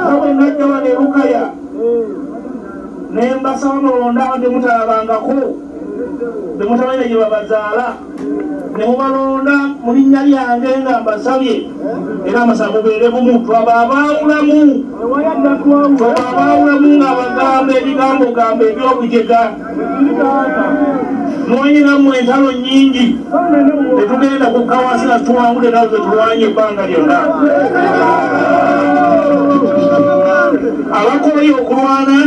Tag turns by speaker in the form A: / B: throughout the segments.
A: Nawe najjawa ne Lukaya nemba sawa mulonda de mutalabangako de mutabanya gye babazaala ne mubalonda mu linnya lyange nga mbasabye era amasabo beere bumu twabaawulamu nga bagamba ebigambo gamba ebyokujega noyinamu entalo nnyingi tetugenda kukawasira tuwangule nazo tulwanye ebbanga lyonna abakoye okulwana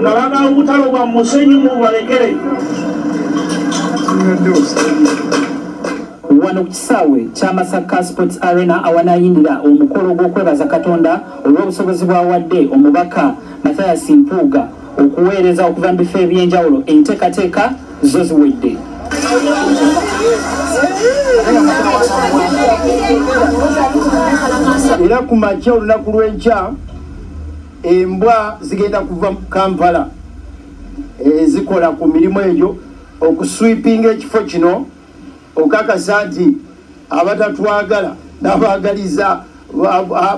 A: nga bagala obutalo bwa musenyu mu balekere
B: wano ku kisaawe kya Masaka Sports Arena awanayindira omukolo gw'okwebaza Katonda olw'obusobozi bwawadde omubaka Mathias Mpuuga okuweereza okuva mu bifo ebyenjawulo enteekateeka zo ziwedde.
C: Era ku makya olunaku lw'enkya embwa zigenda kuva mu Kampala zikola ku mirimu egyo okuswipinga ekifo kino okakasa nti abatatwagala n'abaagaliza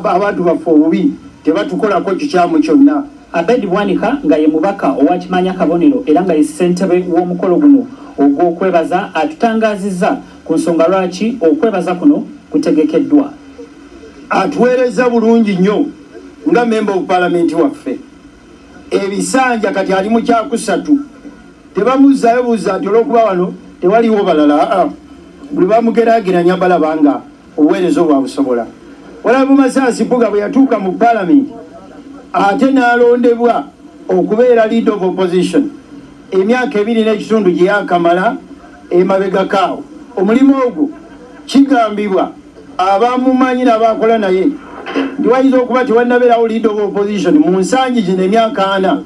C: abantu baffe obubi tebatukolako kikyamu kyonna.
B: Abedi Bwanika nga ye mubaka owakimanya kabonero era nga ye ssentebe w'omukolo guno ogw'okwebaza atutangazizza ku nsonga lwaki okwebaza kuno kutegekeddwa.
C: Atuweereza bulungi nnyo nga member of parliament waffe. Ebisanja kati ali mu kyakusatu tebamuzzaayo buzza nti olw'okuba wano tewaliwo balala buli bamugeraageranya balabanga obuweereza obwa busobola. Walabu Mathias Mpuuga bwe yatuuka mu parliament ate n'alondebwa okubeera leader of opposition emyaka 2 n'ekitundu gye yakamala emabega kaawo. Omulimu ogwo kigambibwa abamumanyi n'abakola naye nti wayinza okuba tewannabeerawo leader of opposition mu nsangi gino emyaka 4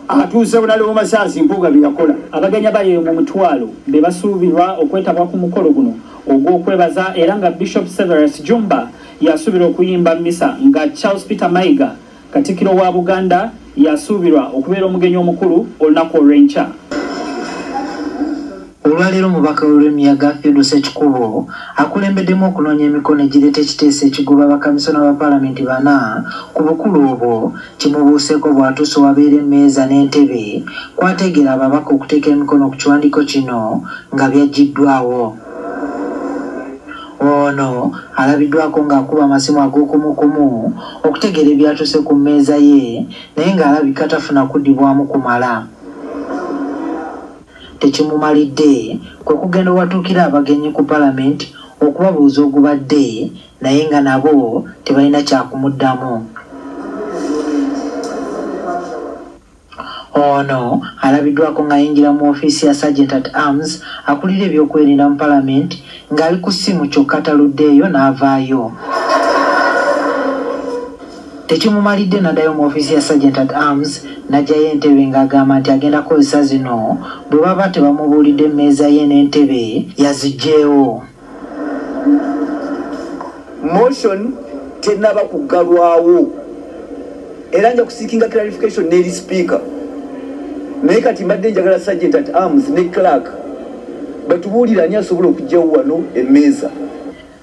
C: atuuse bunalewo Mathias Mpuuga bye yakola.
B: Abaganya bayo mu mutwalo be basuubirwa okwetabwa ku mukolo guno ogw'okwebaza era nga Bishop Severus Jumba yasuubirwa okuyimba misa nga Charles Peter Mayiga Katikkiro wa Buganda yasuubirwa okubeera omugenyi omukulu olunaku olw'enkya.
D: Olwaleero omubaka w'emiyaga Field Ssekikubo akulembeddemu okunoonya emikono egireeta ekiteeso ekigoba bakamisona ba paalamenti 4 ku bukulu obwo kimubuuseeko bw'atuuse wabeera emmeeza n'entebe kwateegera ababaka okuteeka emikono ku kiwandiiko kino nga byaggiddwawo. Ono alabiddwako ng'akuba amasimu ag'okumukumu okutegeera ebyatuuse ku mmeeza ye naye ng'alabika tafuna kuddibwamu kumala. Tekimumalidde kwe kugenda watuukira abagenyi ku paalamenti okubabuuza ogubadde naye nga nabo tebalina kyakumuddamu. Ono alabiddwako ng'ayingira mu ofiisi ya Sergeant at Arms akulira ebyokwerinda mu paalamenti ng'ali ku ssimu kyokka taluddeeyo n'avaayo. Tekimumalidde n'addayo mu ofiisi ya Sergeant at Arms n'ajjayo entebe ng'agamba nti agenda kukozesa zino bwe baba tebamubuulidde emmeeza ye n'entebe yaziggyeewo.
E: Motion tenaba kuggalwawo era nja kusiikinga clarification n'eri speaker naye kati mbadde njagala Sergeant at Arms ne clerk batubuulira ani asobola okuggyawo wano emmeeza.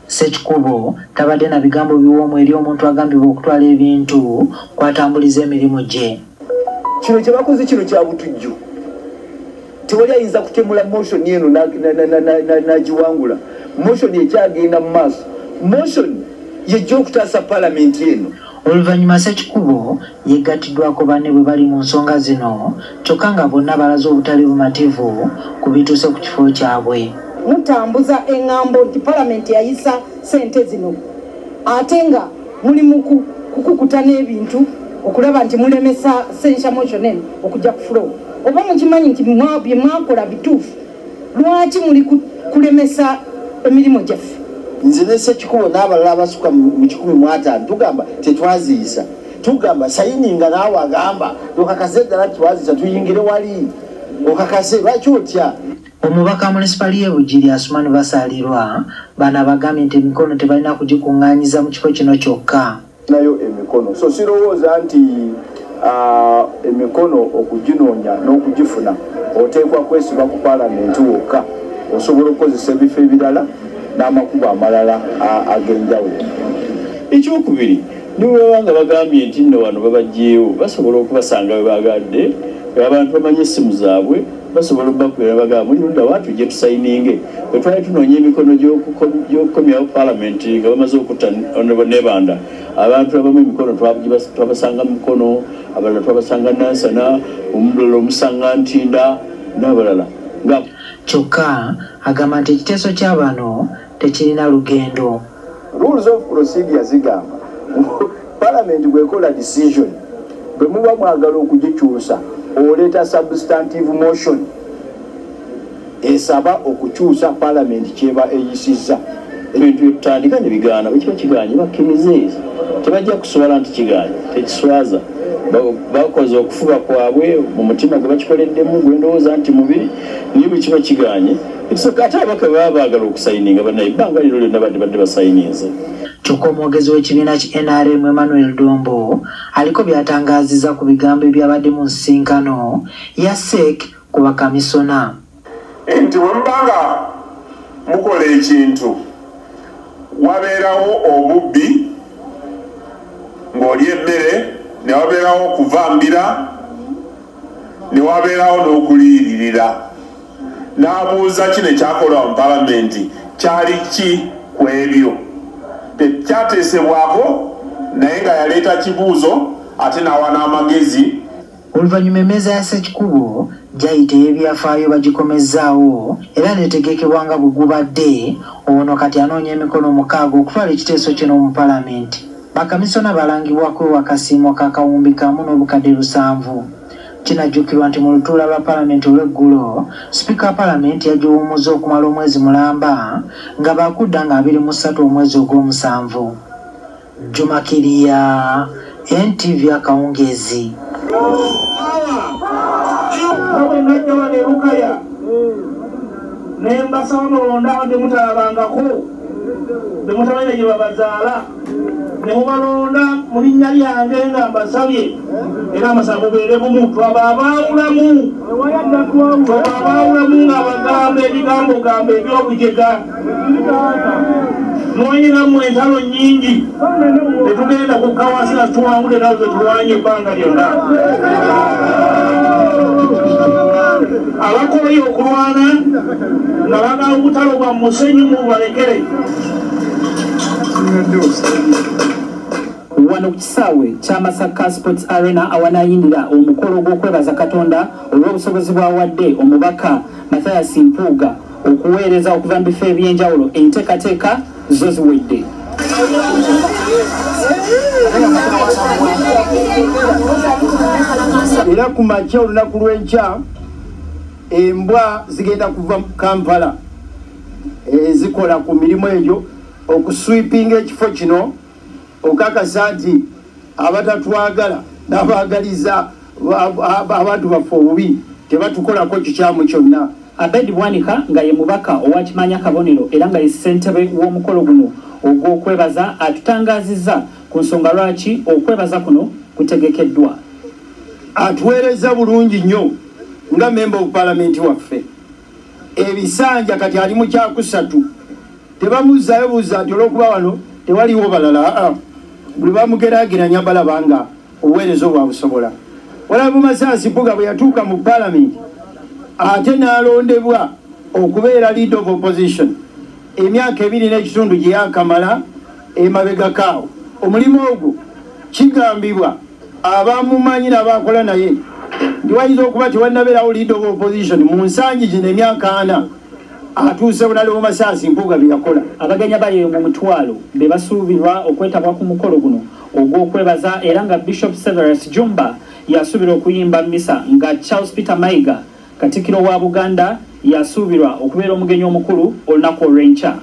D: Ssekikubo tabadde na bigambo biwoomu eri omuntu agambibwa okutwala ebintu kwatambuliza emirimu gye.
E: Kino kye bakoze kino kya butujju. Tewali ayinza kutemula motion eno n'agiwangula. Motion ekyagenda mu maaso. Motion yejja okutaasa paalamenti eno.
D: Oluvannyuma Ssekikubo yeggatiddwako banne bwe bali mu nsonga zino kyokka nga bonna balaze obutali bumativu ku bituuse ku kifo kyabwe.
F: Mutambuza eŋŋambo nti paalamenti yayisa ssente zino ate nga muli mu kukukuta n'ebintu okulaba nti mulemesa essential motion eno okujja ku floor. Oba mukimanyi nti bye mwakola bituufu lwaki muli kulemesa emirimu gyaffe?
C: Nze ne Ssekikubo n'abalala abasuka mu 105 tugamba tetwaziisa. Tugamba sayininga naawe agamba okakase ddala twaziisa tuyingire wali okakase lwaki otya?
D: Omubaka munisipali y'e Bugiri Asumani Basalirwa bano abagambye nti emikono tebalina kugikuŋŋaanyiza mu kifo kino kyokka.
E: Nayo emikono so sirowooza nti emikono okuginoonya n'okugifuna oteekwa kwesiba ku paalamenti wokka osobola okukozesa ebifo ebirala n'amakubo amalala ag'enjawulo.
G: ekyokubiri niwebanga bagambye nti nno wano babajjeewo basobola okubasanga we bagadde abantu bamanyi essimu zaabwe basobola obakwera bagamba muli ludda watu gye tusayininge bwe twali tunoonya emikono gy'okukomyawo paalamenti nga bamaze okutta nebanda abantu abamu emikono twabasanga mukono abalala twabasanga nansana omulala omusanga ntinda n'abalala nga
D: kyokka agamba nti ekiteeso kya bano tekirina lugendo.
C: Rules of procedure zigamba parliament bwekola decision bwe muba mwagala okugikyusa oleeta substantive motion esaba okukyusa parliament kyeba eyisizza
G: ebintu byetutandika ne bigaana bwe kiba kiganye bakkirize tebajja kusobola nti kiganye tekiswaza bakoze okufuba kwabwe mu mutima gwe bakikoleddemu gwe ndowooza nti mubiri naye bwe kiba kiganye ate abaka baba baagala okusayininga bannaye ebbanga liro lyonna badde basayinize.
D: Kyokka omwogezi w'ekibiina ki NRM Emmanuel Dombo aliko by'atangaazizza ku bigambo ebyabadde mu nsisinkano ya SEC ku bakamisona
H: nti bwe mubanga mukola ekintu wabeerawo obubbi ng'oli emmere ne wabeerawo okuvambira ne wabeerawo n'okuliyiririra n'abuuza kino ekyakolwa mu palamenti kyali ki ku ebyo tekyateesebwako naye nga yaleeta kibuuzo ate n'awa n'amagezi.
D: oluvannyuma emmeeza ya Ssekikubo gyayita ebyafaayo bagikomezzaawo era netegekebwa nga bwe gubadde ono kati anoonya emikono 6 okutwala ekiteeso kino mu palamenti. Bakamisona balangibwako wakasiimo kakawumbi kamu n'obukadde 7. Kinajjukirwa nti mu lutuula lwa palamenti olw'eggulo sipiika wa palamenti yagiwummuza okumala omwezi mulamba nga baakudda nga 23 omwezi ogw'omusanvu. Juma Kiriya, NTV Akawungezi.
A: Nawe najja wano Lukaya ne mbasaba mulonda wadde mutalabangako ne mutabanya gye babazaala ne mubalonda mu linnya lyange nga mbasabye era amasaba mubeere bumu twababaawulamu nga bagamba ebigambo gamba ebyobujega mwanyinamu entalo nnyingi tetugenda kukawasi nga tuwangule nazo tetulwanye ebbanga lyonna. Abakoye okulwana nga bagala obutalo bwa musenyu mu balekere.
B: Wano ku kisaawe kya Masaka Sports Arena awanayindira omukolo gw'okwebaza Katonda olw'obusobozi bw'awadde omubaka Mathias Mpuuga okuweereza okuva mu bifo eby'enjawulo enteekateeka zo ziwedde.
C: Era ku makya olunaku lw'enkya embwa zigenda kuva mu Kampala zikola ku mirimu egyo okuswipinga ekifo kino okakasa nti abatatwagala n'abaagaliza abantu baffe obubi tebatukolako kikyamu kyonna.
B: Abedi Bwanika nga ye mubaka owakimanya kabonero era nga ye ssentebe w'omukolo guno ogw'okwebaza atutangaazizza ku nsonga lwaki okwebaza kuno kutegekeddwa.
C: Atuweereza bulungi nnyo nga member of parliament waffe. Ebisanja kati ali mu kyakusatu tebamuzzaayo buuza nti olw'okuba wano tewaliwo balala buli bamugeraageranya balabanga obuweereza obwa busobola. Walaba Mathias Mpuuga bwe yatuuka mu parliament ate n'alondebwa okubeera leader of opposition emyaka 2 n'ekitundu gye yakamala emabega kaawo. Omulimu ogwo kigambibwa abamumanyi n'abakola naye nti wayinza okuba tewannabeerawo leader of opposition mu nsangi gino emyaka 4 atuuse bunalewo Mathias Mpuuga bye yakola.
B: Abaganya bayo mu mutwalo be basuubirwa okwetabwa ku mukolo guno ogw'okwebaza era nga Bishop Severus Jumba yasuubirwa okuyimba misa nga Charles Peter Mayiga Katikkiro wa Buganda yasuubirwa okubeera omugenyi omukulu olunaku olw'enkya.